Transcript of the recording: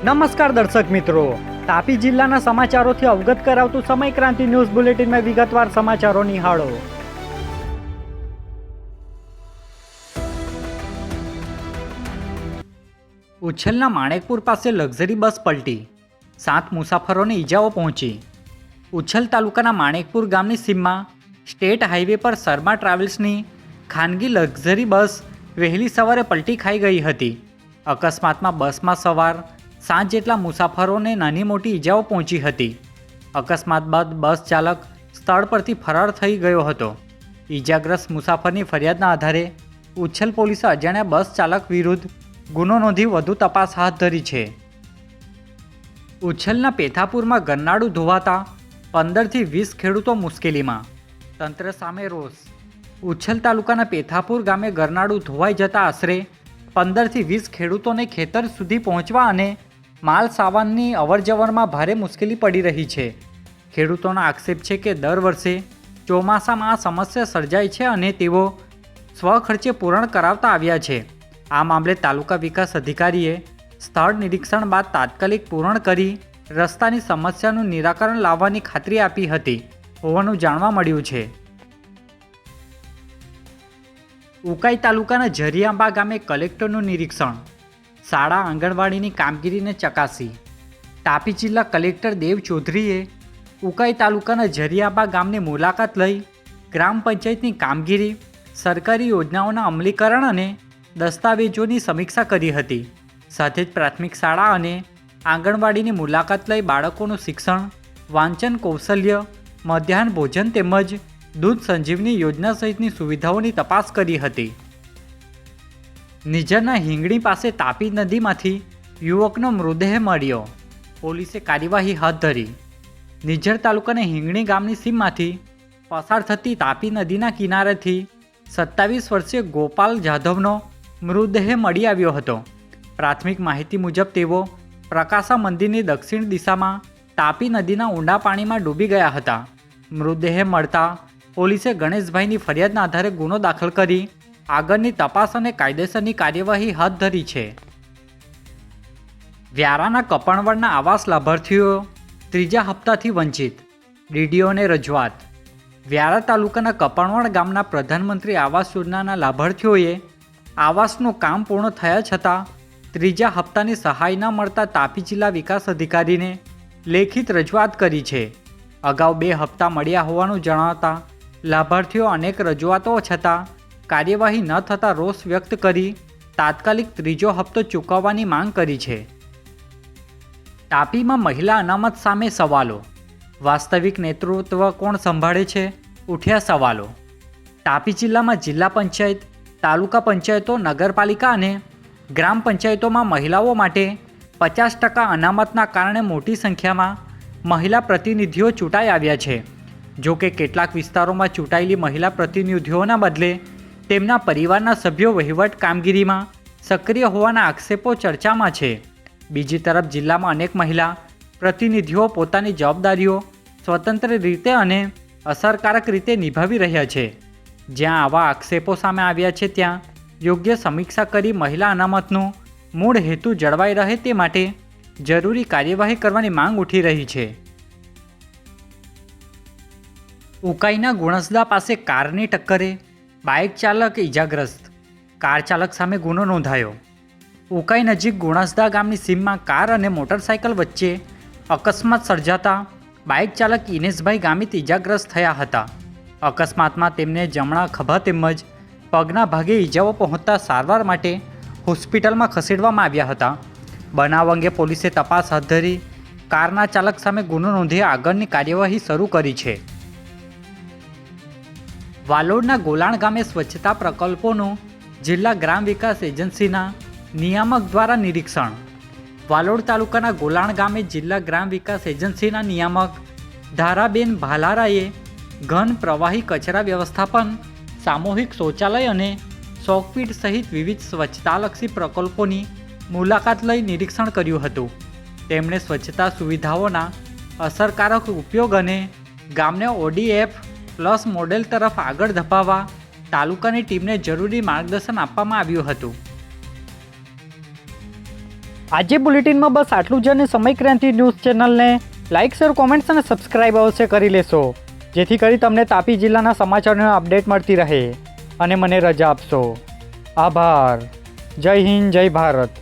નમસ્કાર દર્શક મિત્રો, તાપી જિલ્લાના સમાચારોથી અવગત કરાવતું સમય ક્રાંતિ ન્યૂઝ બુલેટિનમાં વિગતવાર સમાચારો નિહાળો. ઉચ્છલના માણેકપુર પાસે લક્ઝરી બસ પલટી, 7 મુસાફરોને ઈજાઓ પહોંચી. ઉચ્છલ તાલુકાના માણેકપુર ગામની સીમમાં સ્ટેટ હાઈવે પર શર્મા ટ્રાવેલ્સની ખાનગી લક્ઝરી બસ વહેલી સવારે પલટી ખાઈ ગઈ હતી. અકસ્માતમાં બસમાં સવાર 7 જેટલા મુસાફરોને નાની મોટી ઈજાઓ પહોંચી હતી. અકસ્માત બાદ બસ ચાલક સ્થળ પરથી ફરાર થઈ ગયો હતો. ઈજાગ્રસ્ત મુસાફરની ફરિયાદના આધારે ઉચ્છલ પોલીસે અજાણ્યા બસ ચાલક વિરુદ્ધ ગુનો નોંધી વધુ તપાસ હાથ ધરી છે. ઉચ્છલના પેથાપુરમાં ગરનાળું ધોવાતા 15થી 20 ખેડૂતો મુશ્કેલીમાં, તંત્ર સામે રોષ. ઉચ્છલ તાલુકાના પેથાપુર ગામે ગરનાળું ધોવાઈ જતા આશરે 15થી 20 ખેડૂતોને ખેતર સુધી પહોંચવા અને માલ સામાનની અવરજવરમાં ભારે મુશ્કેલી પડી રહી છે. ખેડૂતોનો આક્ષેપ છે કે દર વર્ષે ચોમાસામાં આ સમસ્યા સર્જાય છે અને તેઓ સ્વખર્ચે પૂરણ કરાવતા આવ્યા છે. આ મામલે તાલુકા વિકાસ અધિકારીએ સ્થળ નિરીક્ષણ બાદ તાત્કાલિક પૂરણ કરી રસ્તાની સમસ્યાનું નિરાકરણ લાવવાની ખાતરી આપી હતી હોવાનું જાણવા મળ્યું છે. ઉકાઈ તાલુકાના ઝરિયાંબા ગામે કલેક્ટરનું નિરીક્ષણ, શાળા આંગણવાડીની કામગીરીને ચકાસી. તાપી જિલ્લા કલેક્ટર દેવ ચૌધરીએ ઉકાઈ તાલુકાના ઝરિયાંબા ગામની મુલાકાત લઈ ગ્રામ પંચાયતની કામગીરી, સરકારી યોજનાઓના અમલીકરણ અને દસ્તાવેજોની સમીક્ષા કરી હતી. સાથે જ પ્રાથમિક શાળા અને આંગણવાડીની મુલાકાત લઈ બાળકોનું શિક્ષણ, વાંચન કૌશલ્ય, મધ્યાહન ભોજન તેમજ દૂધ સંજીવની યોજના સહિતની સુવિધાઓની તપાસ કરી હતી. નિઝરના હિંગણી પાસે તાપી નદીમાંથી યુવકનો મૃતદેહ મળ્યો, પોલીસે કાર્યવાહી હાથ ધરી. નિઝર તાલુકાના હિંગણી ગામની સીમમાંથી પસાર થતી તાપી નદીના કિનારેથી 27 વર્ષીય ગોપાલ જાધવનો મૃતદેહ મળી આવ્યો હતો. પ્રાથમિક માહિતી મુજબ તેઓ પ્રકાશા મંદિરની દક્ષિણ દિશામાં તાપી નદીના ઊંડા પાણીમાં ડૂબી ગયા હતા. મૃતદેહ મળતા પોલીસે ગણેશભાઈની ફરિયાદના આધારે ગુનો દાખલ કરી આગળની તપાસ અને કાયદેસરની કાર્યવાહી હાથ ધરી છે. વ્યારાના કપણવડના આવાસ લાભાર્થીઓ ત્રીજા હપ્તાથી વંચિત, ડીડીઓને રજૂઆત. વ્યારા તાલુકાના કપણવડ ગામના પ્રધાનમંત્રી આવાસ યોજનાના લાભાર્થીઓએ આવાસનું કામ પૂર્ણ થયા છતાં ત્રીજા હપ્તાની સહાય ન મળતા તાપી જિલ્લા વિકાસ અધિકારીને લેખિત રજૂઆત કરી છે. અગાઉ 2 હપ્તા મળ્યા હોવાનું જણાવતા લાભાર્થીઓ અનેક રજૂઆતો છતાં કાર્યવાહી ન થતાં રોષ વ્યક્ત કરી તાત્કાલિક ત્રીજો હપ્તો ચૂકવવાની માંગ કરી છે. તાપીમાં મહિલા અનામત સામે સવાલો, વાસ્તવિક નેતૃત્વ કોણ સંભાળે છે? ઉઠ્યા સવાલો. તાપી જિલ્લામાં જિલ્લા પંચાયત, તાલુકા પંચાયતો, નગરપાલિકા અને ગ્રામ પંચાયતોમાં મહિલાઓ માટે 50% અનામતના કારણે મોટી સંખ્યામાં મહિલા પ્રતિનિધિઓ ચૂંટાઈ આવ્યા છે. જો કે કેટલાક વિસ્તારોમાં ચૂંટાયેલી મહિલા પ્રતિનિધિઓના બદલે તેમના પરિવારના સભ્યો વહીવટ કામગીરીમાં સક્રિય હોવાના આક્ષેપો ચર્ચામાં છે. બીજી તરફ જિલ્લામાં અનેક મહિલા પ્રતિનિધિઓ પોતાની જવાબદારીઓ સ્વતંત્ર રીતે અને અસરકારક રીતે નિભાવી રહ્યા છે. જ્યાં આવા આક્ષેપો સામે આવ્યા છે ત્યાં યોગ્ય સમીક્ષા કરી મહિલા અનામતનો મૂળ હેતુ જળવાઈ રહે તે માટે જરૂરી કાર્યવાહી કરવાની માંગ ઉઠી રહી છે. ઉકાઈના ગુણસદા પાસે કારની ટક્કરે બાઇક ચાલક ઇજાગ્રસ્ત, કાર ચાલક સામે ગુનો નોંધાયો. ઉકાઈ નજીક ગુણસદા ગામની સીમમાં કાર અને મોટરસાઇકલ વચ્ચે અકસ્માત સર્જાતા બાઇક ચાલક ઇનેશભાઈ ગામિત ઇજાગ્રસ્ત થયા હતા. અકસ્માતમાં તેમને જમણા ખભા તેમજ પગના ભાગે ઈજાઓ પહોંચતા સારવાર માટે હોસ્પિટલમાં ખસેડવામાં આવ્યા હતા. બનાવ અંગે પોલીસે તપાસ હાથ ધરી કારના ચાલક સામે ગુનો નોંધી આગળની કાર્યવાહી શરૂ કરી છે. વાલોડના ગોલાણ ગામે સ્વચ્છતા પ્રકલ્પોનું જિલ્લા ગ્રામ વિકાસ એજન્સીના નિયામક દ્વારા નિરીક્ષણ. વાલોડ તાલુકાના ગોલાણ ગામે જિલ્લા ગ્રામ વિકાસ એજન્સીના નિયામક ધારાબેન ભાલારાએ ઘન પ્રવાહી કચરા વ્યવસ્થાપન, સામૂહિક શૌચાલય અને શોકપીટ સહિત વિવિધ સ્વચ્છતાલક્ષી પ્રકલ્પોની મુલાકાત લઈ નિરીક્ષણ કર્યું હતું. તેમણે સ્વચ્છતા સુવિધાઓના અસરકારક ઉપયોગ અને ગામને ODF પ્લસ મોડેલ તરફ આગળ ધપાવવા તાલુકાની ટીમને જરૂરી માર્ગદર્શન આપવામાં આવ્યું હતું. આજે બુલેટિનમાં બસ આટલું જ અને સમય ક્રાંતિ ન્યૂઝ ચેનલને લાઇક શેર કોમેન્ટ્સ અને સબસ્ક્રાઇબ અવશ્ય કરી લેશો, જેથી કરી તમને તાપી જિલ્લાના સમાચારોની અપડેટ મળતી રહે અને મને રજા આપશો. આભાર. જય હિન્દ, જય ભારત.